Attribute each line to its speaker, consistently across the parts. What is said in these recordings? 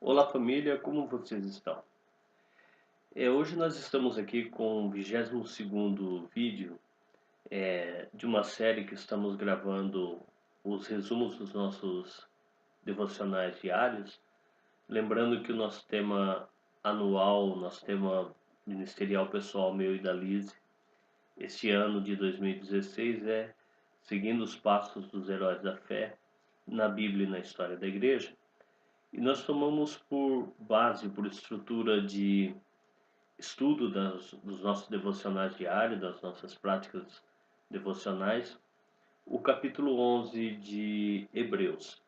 Speaker 1: Olá família, como vocês estão? Hoje nós estamos aqui com o 22º vídeo de uma série que estamos gravando os resumos dos nossos devocionais diários. Lembrando que o nosso tema anual, nosso tema ministerial pessoal meu e da Liz, este ano de 2016 é Seguindo os Passos dos Heróis da Fé na Bíblia e na História da Igreja. E nós tomamos por base, por estrutura de estudo dos nossos devocionais diários, das nossas práticas devocionais, o capítulo 11 de Hebreus.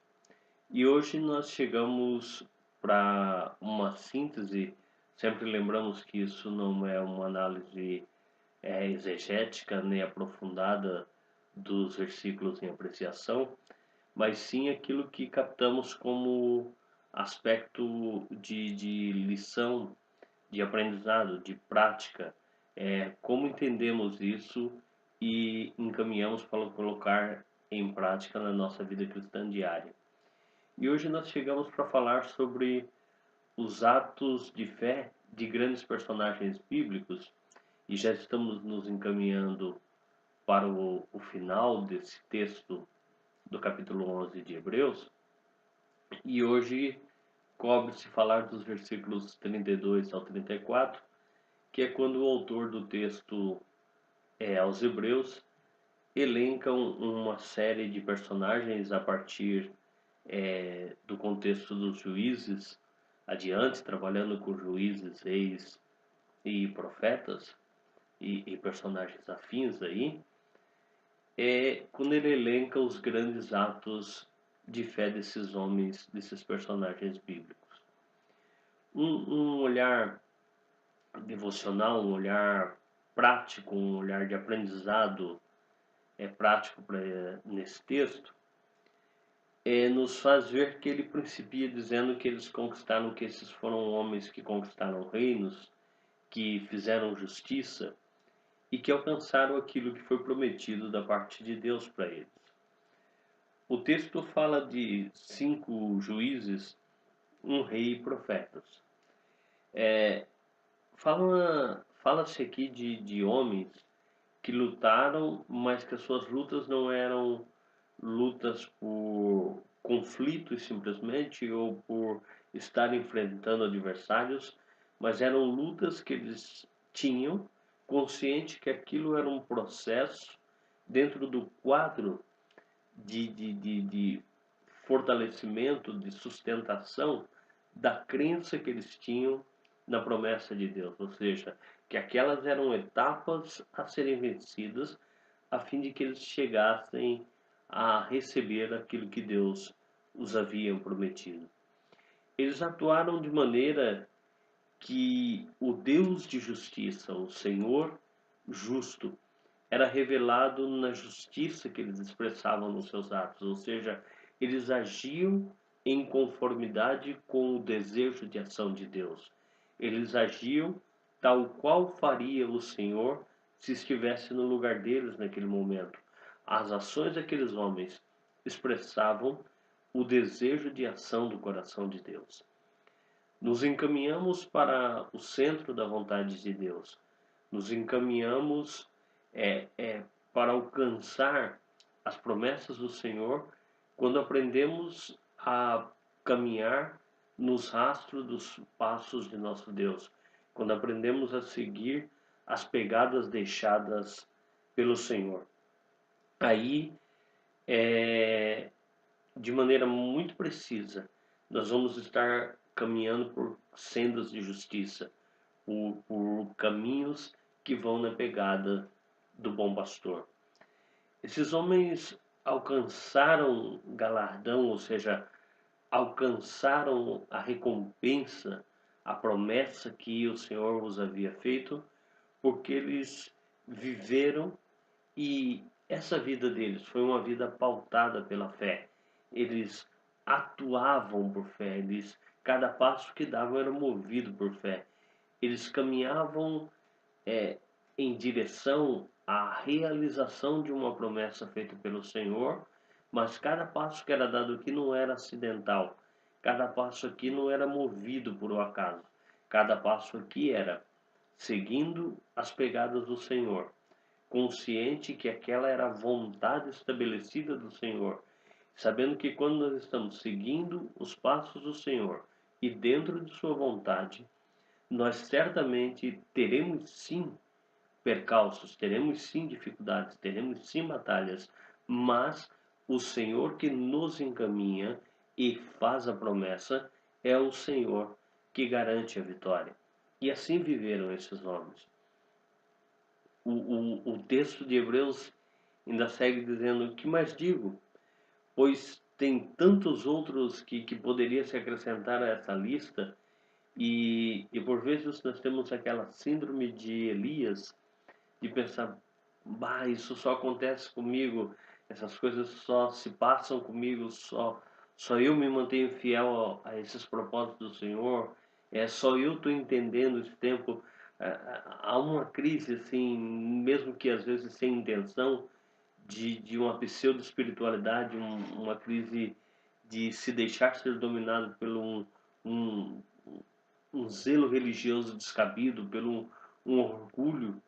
Speaker 1: E hoje nós chegamos para uma síntese, sempre lembramos que isso não é uma análise exegética nem aprofundada dos versículos em apreciação, mas sim aquilo que captamos como aspecto de lição, de aprendizado, de prática, como entendemos isso e encaminhamos para colocar em prática na nossa vida cristã diária. E hoje nós chegamos para falar sobre os atos de fé de grandes personagens bíblicos e já estamos nos encaminhando para o final desse texto do capítulo 11 de Hebreus. E hoje cobre-se falar dos versículos 32 ao 34, que é quando o autor do texto aos Hebreus elenca uma série de personagens a partir do contexto dos juízes, adiante, trabalhando com juízes, reis e profetas e personagens afins aí, quando ele elenca os grandes atos de fé desses homens, desses personagens bíblicos. Um olhar devocional, um olhar prático, um olhar de aprendizado prático nesse texto, nos faz ver que ele principia dizendo que eles conquistaram, que esses foram homens que conquistaram reinos, que fizeram justiça e que alcançaram aquilo que foi prometido da parte de Deus para eles. O texto fala de 5 juízes, um rei e profetas. Fala-se aqui de homens que lutaram, mas que as suas lutas não eram lutas por conflitos simplesmente ou por estar enfrentando adversários, mas eram lutas que eles tinham consciente que aquilo era um processo dentro do quadro de fortalecimento, de sustentação da crença que eles tinham na promessa de Deus, ou seja, que aquelas eram etapas a serem vencidas a fim de que eles chegassem a receber aquilo que Deus os havia prometido. Eles atuaram de maneira que o Deus de justiça, o Senhor justo, era revelado na justiça que eles expressavam nos seus atos, ou seja, eles agiam em conformidade com o desejo de ação de Deus. Eles agiam tal qual faria o Senhor se estivesse no lugar deles naquele momento. As ações daqueles homens expressavam o desejo de ação do coração de Deus. Nos encaminhamos para o centro da vontade de Deus. Nos encaminhamos para alcançar as promessas do Senhor quando aprendemos a caminhar nos rastros dos passos de nosso Deus, quando aprendemos a seguir as pegadas deixadas pelo Senhor. Aí, de maneira muito precisa, nós vamos estar caminhando por sendas de justiça, por caminhos que vão na pegada do bom pastor. Esses homens alcançaram galardão, ou seja, alcançaram a recompensa, a promessa que o Senhor os havia feito, porque eles viveram e essa vida deles foi uma vida pautada pela fé. Eles atuavam por fé, cada passo que davam era movido por fé. Eles caminhavam em direção à realização de uma promessa feita pelo Senhor, mas cada passo que era dado aqui não era acidental. cada passo aqui não era movido por um acaso. Cada passo aqui era seguindo as pegadas do Senhor, consciente que aquela era a vontade estabelecida do Senhor, sabendo que quando nós estamos seguindo os passos do Senhor e dentro de sua vontade, nós certamente teremos sim percalços, teremos sim dificuldades, teremos sim batalhas, mas o Senhor que nos encaminha e faz a promessa é o Senhor que garante a vitória. E assim viveram esses homens. O texto de Hebreus ainda segue dizendo: o que mais digo? Pois tem tantos outros que poderia se acrescentar a essa lista, e por vezes nós temos aquela síndrome de Elias, de pensar, bah, isso só acontece comigo, essas coisas só se passam comigo, só eu me mantenho fiel a esses propósitos do Senhor, só eu estou entendendo esse tempo. Há uma crise, assim, mesmo que às vezes sem intenção, de uma pseudo-espiritualidade, uma crise de se deixar ser dominado pelo um, um zelo religioso descabido, pelo um orgulho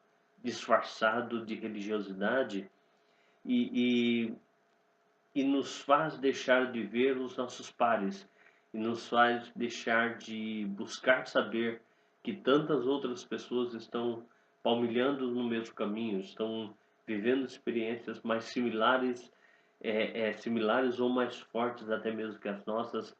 Speaker 1: disfarçado de religiosidade, e, e nos faz deixar de ver os nossos pares, e nos faz deixar de buscar saber que tantas outras pessoas estão palmilhando no mesmo caminho, estão vivendo experiências mais similares, similares ou mais fortes até mesmo que as nossas,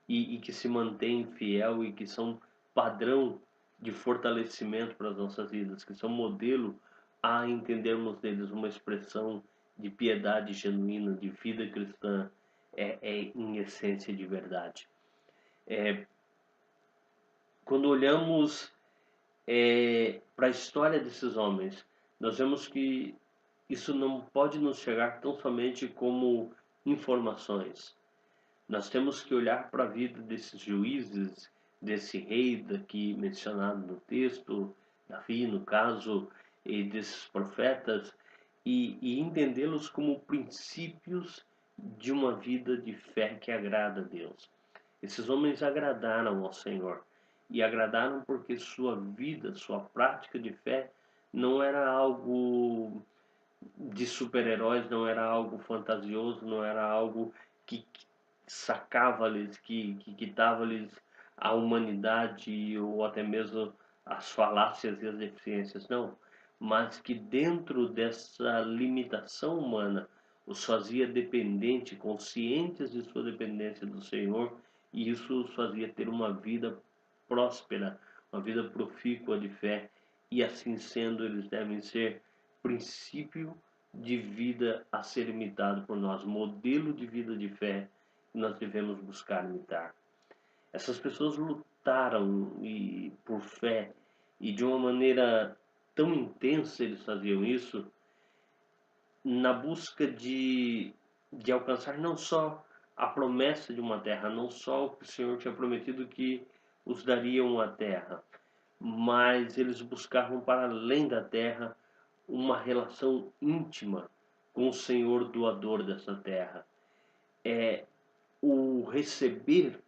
Speaker 1: e que se mantêm fiel e que são padrão de fortalecimento para as nossas vidas, que são modelo a entendermos deles uma expressão de piedade genuína, de vida cristã, em essência de verdade. Quando olhamos para a história desses homens, nós vemos que isso não pode nos chegar tão somente como informações. Nós temos que olhar para a vida desses juízes, desse rei daqui mencionado no texto, Davi no caso, e desses profetas, e entendê-los como princípios de uma vida de fé que agrada a Deus. Esses homens agradaram ao Senhor, e agradaram porque sua vida, sua prática de fé não era algo de super-heróis, não era algo fantasioso, não era algo que sacava-lhes, que dava-lhes a humanidade ou até mesmo as falácias e as deficiências, não. Mas que dentro dessa limitação humana os fazia dependente, conscientes de sua dependência do Senhor, e isso os fazia ter uma vida próspera, uma vida profícua de fé, e assim sendo, eles devem ser princípio de vida a ser imitado por nós, modelo de vida de fé que nós devemos buscar imitar. Essas pessoas lutaram por fé, e de uma maneira tão intensa eles faziam isso, na busca de alcançar não só a promessa de uma terra, não só o que o Senhor tinha prometido que os daria uma terra, mas eles buscavam para além da terra uma relação íntima com o Senhor doador dessa terra. O receber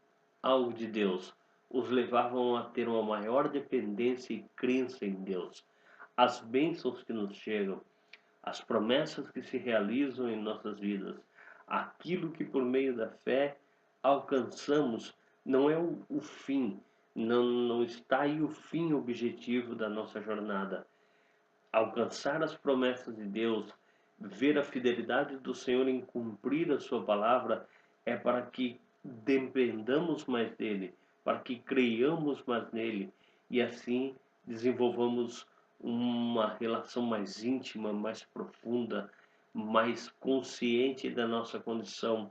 Speaker 1: algo de Deus os levavam a ter uma maior dependência e crença em Deus. As bênçãos que nos chegam, as promessas que se realizam em nossas vidas, aquilo que por meio da fé alcançamos, não é o fim, não está aí o fim objetivo da nossa jornada. Alcançar as promessas de Deus, ver a fidelidade do Senhor em cumprir a sua palavra, é para que dependamos mais dele, para que creiamos mais nele, e assim desenvolvamos uma relação mais íntima, mais profunda, mais consciente da nossa condição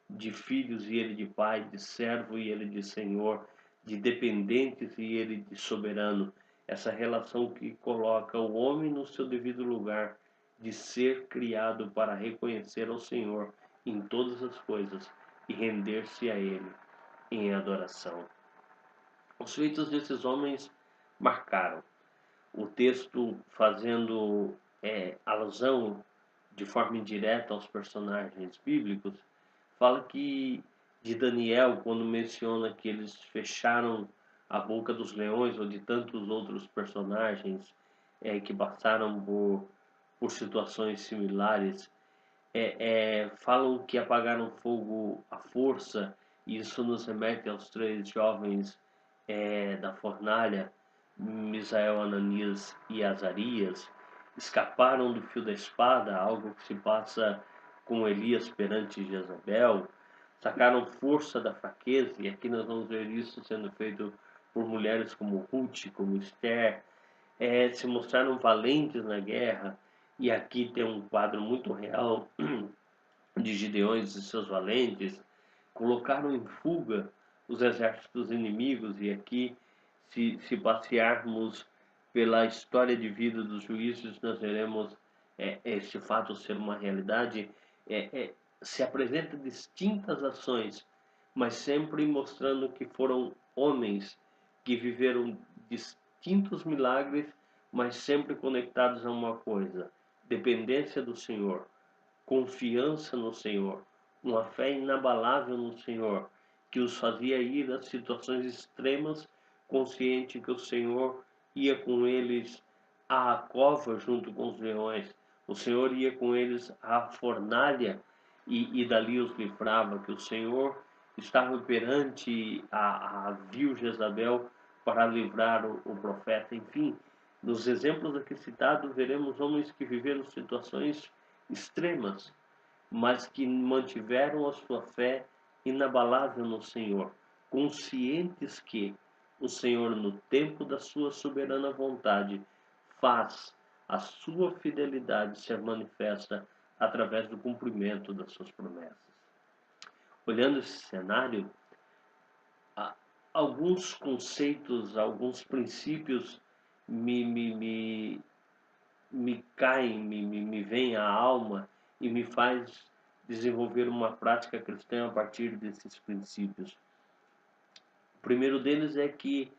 Speaker 1: de filhos e ele de pai, de servo e ele de senhor, de dependentes e ele de soberano. Essa relação que coloca o homem no seu devido lugar, de ser criado para reconhecer ao Senhor em todas as coisas e render-se a Ele em adoração. Os feitos desses homens marcaram. O texto, fazendo alusão de forma indireta aos personagens bíblicos, fala que de Daniel, quando menciona que eles fecharam a boca dos leões, ou de tantos outros personagens que passaram por situações similares, falam que apagaram fogo à força, e isso nos remete aos três jovens da fornalha, Misael, Ananias e Azarias, escaparam do fio da espada, algo que se passa com Elias perante Jezabel, sacaram força da fraqueza, e aqui nós vamos ver isso sendo feito por mulheres como Ruth, como Esther, se mostraram valentes na guerra, e aqui tem um quadro muito real de Gideões e seus valentes, colocaram em fuga os exércitos inimigos, e aqui, se passearmos pela história de vida dos juízes, nós veremos este fato ser uma realidade. Se apresenta distintas ações, mas sempre mostrando que foram homens que viveram distintos milagres, mas sempre conectados a uma coisa: dependência do Senhor, confiança no Senhor, uma fé inabalável no Senhor, que os fazia ir a situações extremas, consciente que o Senhor ia com eles à cova junto com os leões, o Senhor ia com eles à fornalha e dali os livrava, que o Senhor estava perante a vil Jezabel para livrar o profeta. Enfim, nos exemplos aqui citados, veremos homens que viveram situações extremas, mas que mantiveram a sua fé inabalável no Senhor, conscientes que o Senhor, no tempo da sua soberana vontade, faz a sua fidelidade ser manifesta através do cumprimento das suas promessas. Olhando esse cenário, alguns conceitos, alguns princípios me caem, me vêm à alma e me faz desenvolver uma prática cristã a partir desses princípios. O primeiro deles é que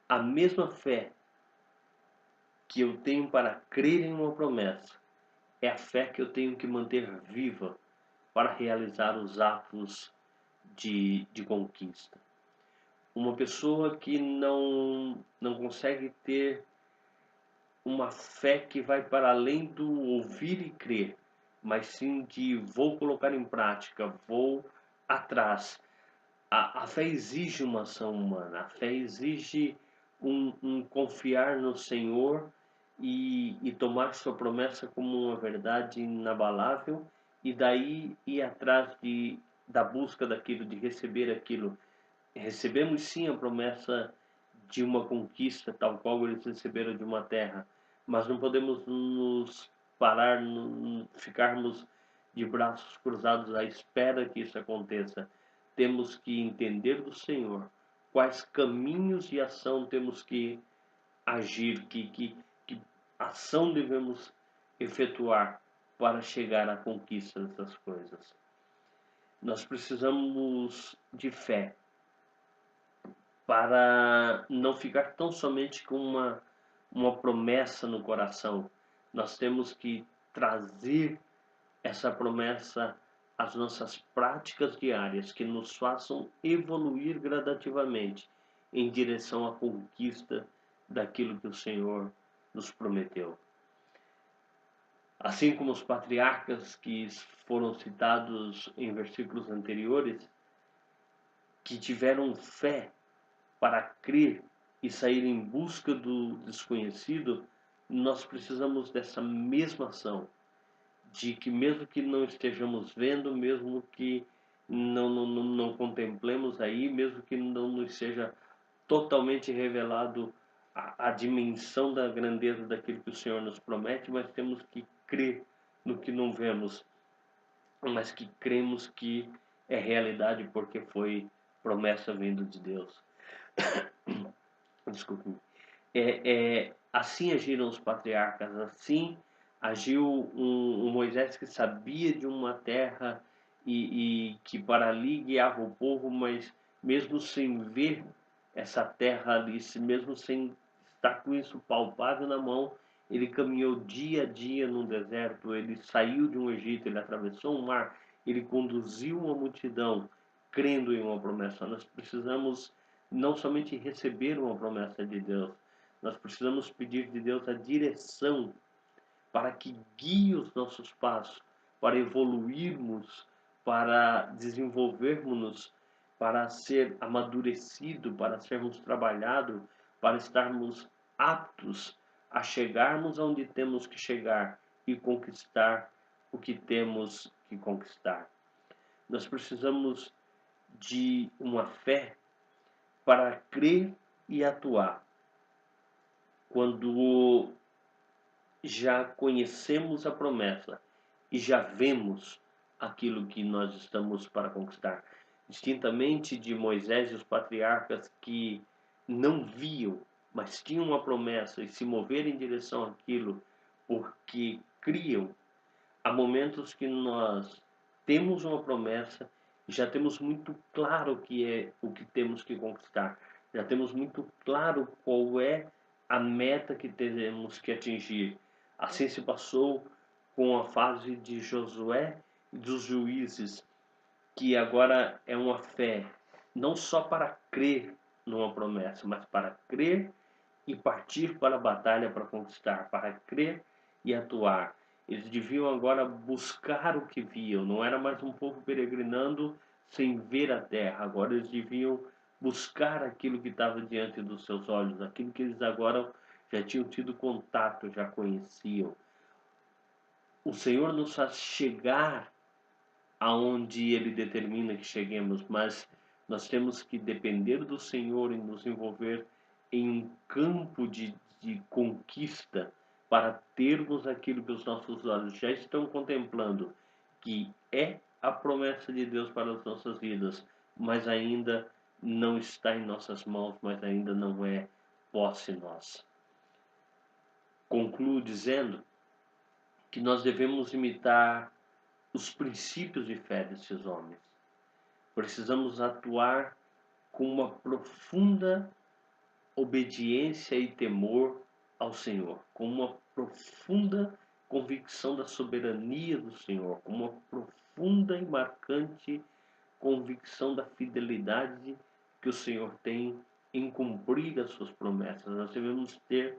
Speaker 1: a mesma fé que eu tenho para crer em uma promessa é a fé que eu tenho que manter viva para realizar os atos de conquista. Uma pessoa que não consegue ter uma fé que vai para além do ouvir e crer, mas sim de vou colocar em prática, vou atrás. A fé exige uma ação humana, a fé exige um confiar no Senhor e tomar sua promessa como uma verdade inabalável, e daí ir atrás da busca daquilo, de receber aquilo. Recebemos sim a promessa de uma conquista, tal qual eles receberam de uma terra, mas não podemos nos parar, ficarmos de braços cruzados à espera que isso aconteça. Temos que entender do Senhor quais caminhos de ação temos que agir, que ação devemos efetuar para chegar à conquista dessas coisas. Nós precisamos de fé para não ficar tão somente com uma promessa no coração. Nós temos que trazer essa promessa às nossas práticas diárias, que nos façam evoluir gradativamente em direção à conquista daquilo que o Senhor nos prometeu. Assim como os patriarcas que foram citados em versículos anteriores, que tiveram fé para crer e sair em busca do desconhecido, nós precisamos dessa mesma ação, de que mesmo que não estejamos vendo, mesmo que não contemplemos aí, mesmo que não nos seja totalmente revelado a dimensão da grandeza daquilo que o Senhor nos promete, mas temos que crer no que não vemos, mas que cremos que é realidade porque foi promessa vindo de Deus. Desculpe-me. Assim agiram os patriarcas, assim agiu um Moisés que sabia de uma terra e que para ali guiava o povo, mas mesmo sem ver essa terra ali, mesmo sem estar com isso palpável na mão, ele caminhou dia a dia no deserto, ele saiu de um Egito, ele atravessou o mar, ele conduziu uma multidão, crendo em uma promessa, nós precisamos não somente receber uma promessa de Deus, nós precisamos pedir de Deus a direção para que guie os nossos passos, para evoluirmos, para desenvolvermos-nos, para ser amadurecido, para sermos trabalhados, para estarmos aptos a chegarmos onde temos que chegar e conquistar o que temos que conquistar. Nós precisamos de uma fé para crer e atuar. Quando já conhecemos a promessa e já vemos aquilo que nós estamos para conquistar. Distintamente de Moisés e os patriarcas que não viam, mas tinham uma promessa e se moveram em direção àquilo porque criam, há momentos que nós temos uma promessa e já temos muito claro o que é o que temos que conquistar. Já temos muito claro qual é a meta que temos que atingir. Assim se passou com a fase de Josué e dos juízes, que agora é uma fé não só para crer numa promessa, mas para crer e partir para a batalha para conquistar, para crer e atuar. Eles deviam agora buscar o que viam, não era mais um povo peregrinando sem ver a terra, agora eles deviam buscar aquilo que estava diante dos seus olhos, aquilo que eles agora já tinham tido contato, já conheciam. O Senhor nos faz chegar aonde Ele determina que cheguemos, mas nós temos que depender do Senhor e nos envolver em um campo de conquista para termos aquilo que os nossos olhos já estão contemplando, que é a promessa de Deus para as nossas vidas, mas ainda não está em nossas mãos, mas ainda não é posse nossa. Concluo dizendo que nós devemos imitar os princípios de fé desses homens. Precisamos atuar com uma profunda obediência e temor ao Senhor, com uma profunda convicção da soberania do Senhor, com uma profunda e marcante convicção da fidelidade que o Senhor tem em cumprir as suas promessas. Nós devemos ter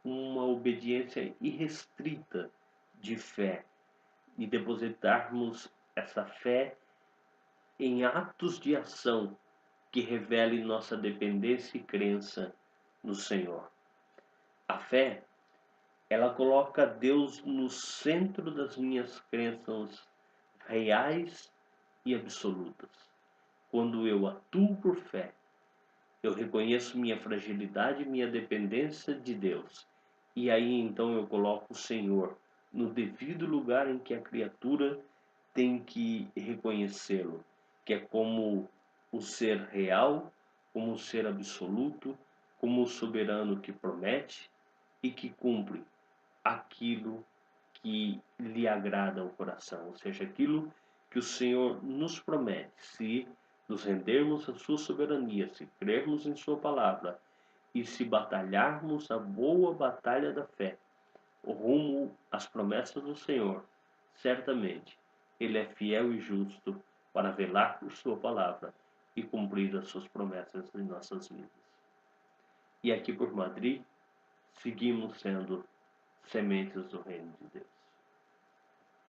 Speaker 1: uma obediência irrestrita de fé e depositarmos essa fé em atos de ação que revelem nossa dependência e crença no Senhor. A fé, ela coloca Deus no centro das minhas crenças reais e absolutas. Quando eu atuo por fé, eu reconheço minha fragilidade e minha dependência de Deus. E aí então eu coloco o Senhor no devido lugar em que a criatura tem que reconhecê-lo, que é como o ser real, como o ser absoluto, como o soberano que promete e que cumpre aquilo que lhe agrada ao coração, ou seja, aquilo que o Senhor nos promete, se nos rendermos à sua soberania, se crermos em sua palavra e se batalharmos a boa batalha da fé, rumo às promessas do Senhor, certamente Ele é fiel e justo para velar por sua palavra e cumprir as suas promessas em nossas vidas. E aqui por Madrid, seguimos sendo sementes do reino de Deus.